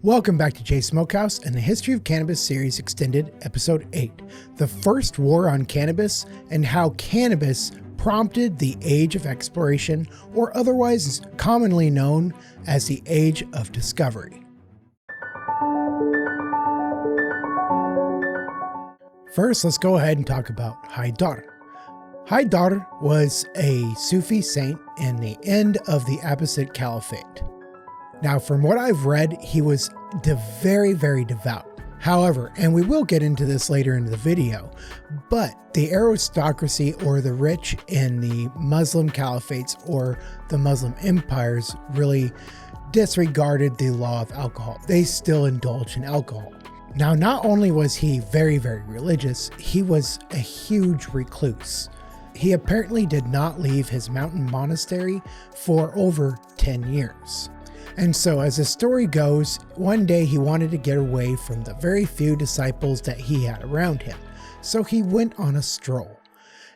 Welcome back to Jay's Smokehouse and the History of Cannabis Series Extended, Episode 8, The First War on Cannabis and How Cannabis Prompted the Age of Exploration, or otherwise commonly known as the Age of Discovery. First, let's go ahead and talk about Haydar. Haydar was a Sufi saint in the end of the Abbasid Caliphate. Now, from what I've read, he was very, very devout. However, and we will get into this later in the video, but the aristocracy or the rich in the Muslim caliphates or the Muslim empires really disregarded the law of alcohol. They still indulged in alcohol. Now, not only was he very, very religious, he was a huge recluse. He apparently did not leave his mountain monastery for over 10 years. And so, as the story goes, one day he wanted to get away from the very few disciples that he had around him. So he went on a stroll.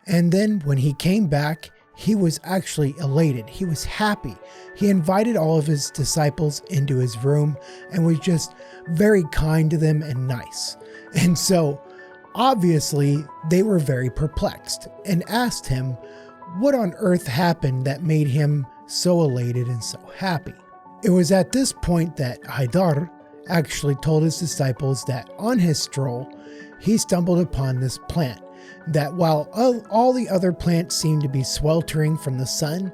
And then when he came back, he was actually elated. He was happy. He invited all of his disciples into his room and was just very kind to them and nice. And so, obviously, they were very perplexed and asked him what on earth happened that made him so elated and so happy. It was at this point that Haydar actually told his disciples that on his stroll, he stumbled upon this plant that while all the other plants seemed to be sweltering from the sun,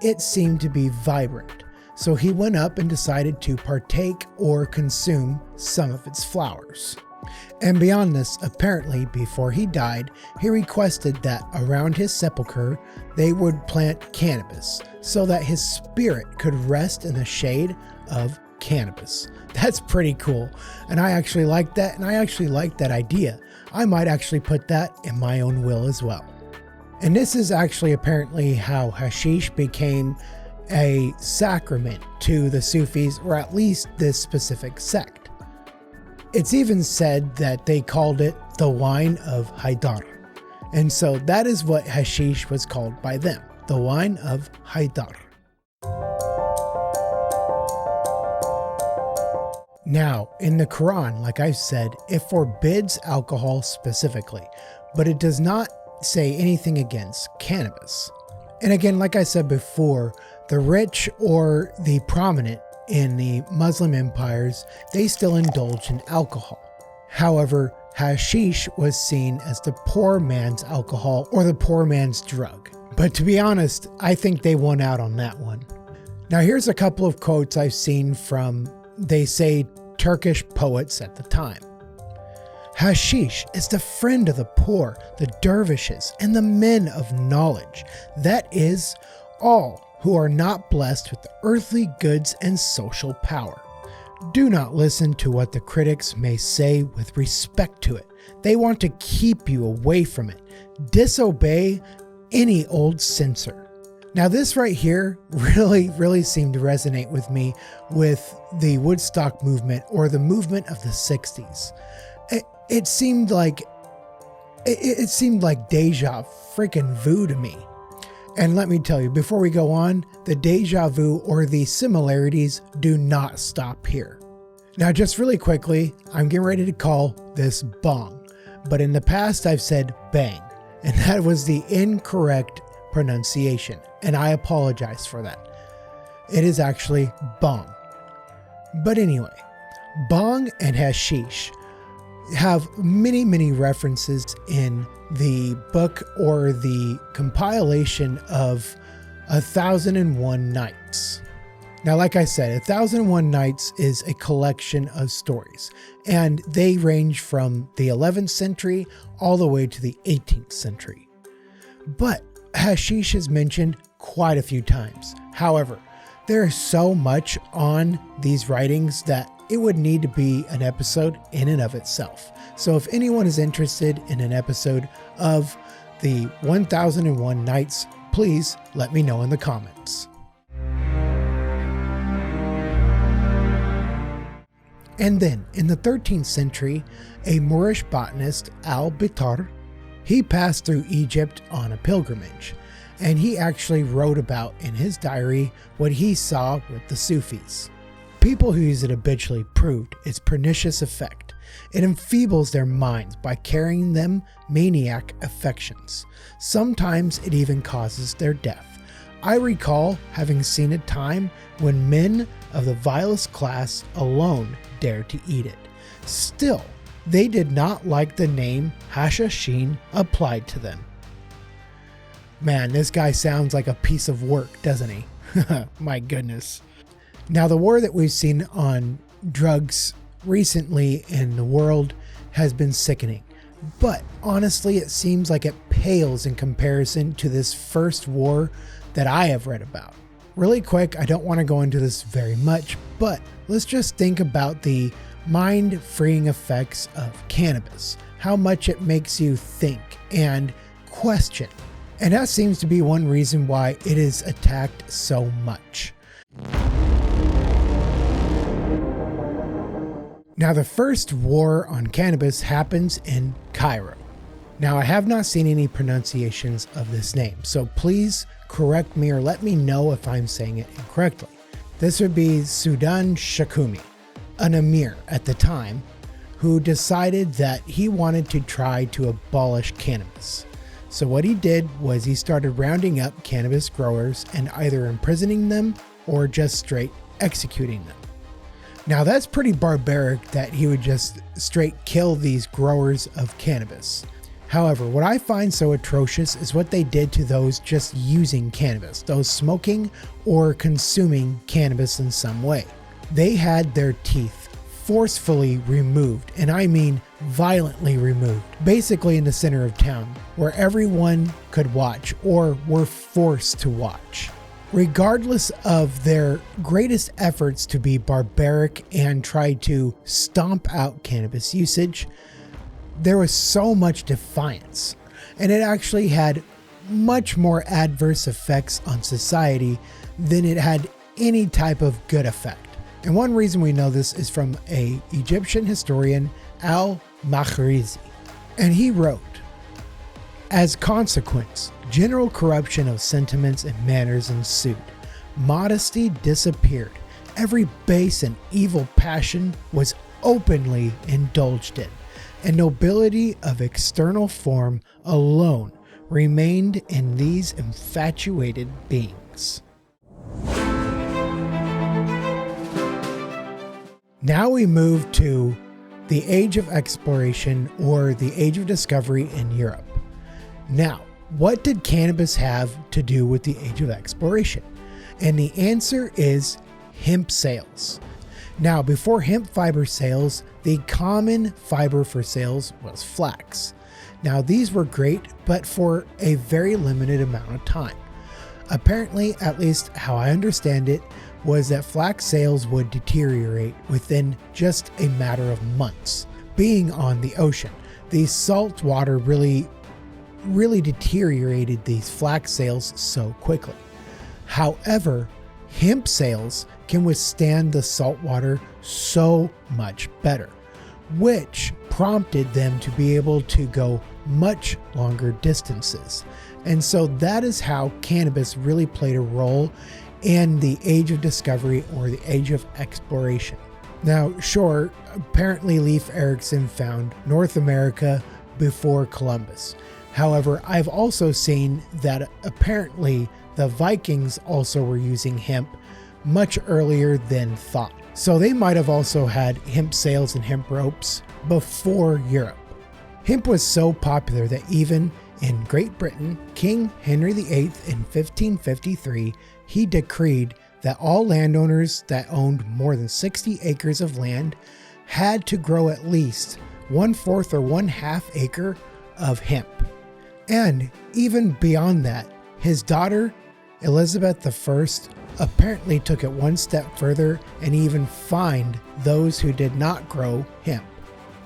it seemed to be vibrant. So he went up and decided to partake or consume some of its flowers. And beyond this, apparently before he died, he requested that around his sepulcher, they would plant cannabis so that his spirit could rest in the shade of cannabis. That's pretty cool. And I actually like that. And I actually like that idea. I might actually put that in my own will as well. And this is actually apparently how hashish became a sacrament to the Sufis, or at least this specific sect. It's even said that they called it the wine of Haydar. And so that is what hashish was called by them, the wine of Haydar. Now, in the Quran, like I said, it forbids alcohol specifically, but it does not say anything against cannabis. And again, like I said before, the rich or the prominent in the Muslim empires, they still indulge in alcohol. However, hashish was seen as the poor man's alcohol or the poor man's drug. But to be honest, I think they won out on that one. Now here's a couple of quotes I've seen from, they say, Turkish poets at the time. Hashish is the friend of the poor, the dervishes, and the men of knowledge. That is, all who are not blessed with the earthly goods and social power. Do not listen to what the critics may say with respect to it. They want to keep you away from it. Disobey any old censor. Now this right here really seemed to resonate with me with the Woodstock movement or the movement of the 60s. It seemed like deja freaking vu to me. And let me tell you, before we go on, the deja vu or the similarities do not stop here. Now, just really quickly, I'm getting ready to call this bong, but in the past I've said bang, and that was the incorrect pronunciation, and I apologize for that. It is actually bong. But anyway, bong and hashish have many references in the book or the compilation of 1001 Nights. Now, like I said, 1001 Nights is a collection of stories, and they range from the 11th century all the way to the 18th century. But hashish is mentioned quite a few times. However, there is so much on these writings that it would need to be an episode in and of itself. So if anyone is interested in an episode of the 1001 Nights, please let me know in the comments. And then in the 13th century, a Moorish botanist, Al-Bitar, he passed through Egypt on a pilgrimage, and he actually wrote about in his diary what he saw with the Sufis. people who use it habitually proved its pernicious effect. It enfeebles their minds by carrying them maniac affections. Sometimes it even causes their death. I recall having seen a time when men of the vilest class alone dared to eat it. Still, they did not like the name Hashishin applied to them. Man, this guy sounds like a piece of work, doesn't he? My goodness. Now, the war that we've seen on drugs recently in the world has been sickening. But honestly, it seems like it pales in comparison to this first war that I have read about. Really quick, I don't want to go into this very much, but let's just think about the mind-freeing effects of cannabis, how much it makes you think and question. And that seems to be one reason why it is attacked so much. Now, the first war on cannabis happens in Cairo. Now, I have not seen any pronunciations of this name, so please correct me or let me know if I'm saying it incorrectly. This would be Sudan Shakumi, an emir at the time, who decided that he wanted to try to abolish cannabis. So what he did was he started rounding up cannabis growers and either imprisoning them or just straight executing them. Now, that's pretty barbaric that he would just straight kill these growers of cannabis. However, what I find so atrocious is what they did to those just using cannabis, those smoking or consuming cannabis in some way. They had their teeth forcefully removed, and I mean violently removed, basically in the center of town, where everyone could watch or were forced to watch. Regardless of their greatest efforts to be barbaric and try to stomp out cannabis usage, there was so much defiance, and it actually had much more adverse effects on society than it had any type of good effect. And one reason we know this is from an Egyptian historian, Al-Marqizi, and he wrote, "As consequence, general corruption of sentiments and manners ensued. Modesty disappeared. Every base and evil passion was openly indulged in, and nobility of external form alone remained in these infatuated beings." Now we move to the Age of Exploration, or the Age of Discovery in Europe. Now, what did cannabis have to do with the Age of Exploration? And the answer is hemp sales. Now, before hemp fiber sales, the common fiber for sales was flax. Now, these were great, but for a very limited amount of time. Apparently, at least how I understand it, was that flax sales would deteriorate within just a matter of months. Being on the ocean, the salt water really deteriorated these flax sales so quickly. However, hemp sales can withstand the salt water so much better, which prompted them to be able to go much longer distances. And so that is how cannabis really played a role in the Age of Discovery, or the Age of Exploration. Now, sure, apparently Leif Erikson found North America before Columbus. However, I've also seen that apparently the Vikings also were using hemp much earlier than thought. So they might have also had hemp sails and hemp ropes before Europe. Hemp was so popular that even in Great Britain, King Henry VIII in 1553, he decreed that all landowners that owned more than 60 acres of land had to grow at least 1/4 or 1/2 acre of hemp. And even beyond that, his daughter, Elizabeth I, apparently took it one step further and even fined those who did not grow hemp.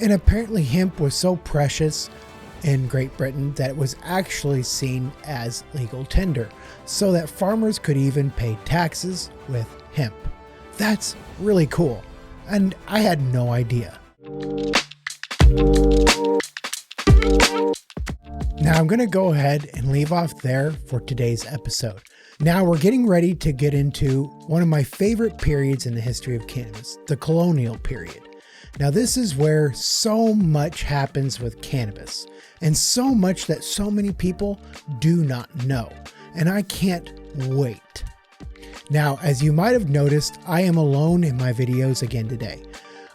And apparently hemp was so precious in Great Britain that it was actually seen as legal tender, so that farmers could even pay taxes with hemp. That's really cool, and I had no idea. Now I'm going to go ahead and leave off there for today's episode. Now we're getting ready to get into one of my favorite periods in the history of cannabis, the colonial period. Now this is where so much happens with cannabis, and so much that so many people do not know, and I can't wait. Now, as you might have noticed, I am alone in my videos again today.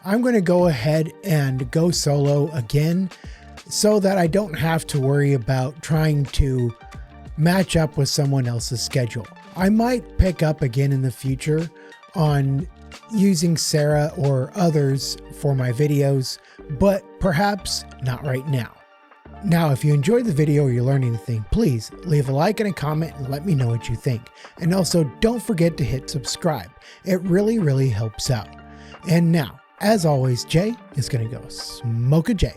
I'm going to go ahead and go solo again so that I don't have to worry about trying to match up with someone else's schedule. I might pick up again in the future on using Sarah or others for my videos, but perhaps not right now. Now, if you enjoyed the video or you learned anything, please leave a like and a comment and let me know what you think. And also don't forget to hit subscribe. It really helps out. And now, as always, Jay is going to go smoke a J.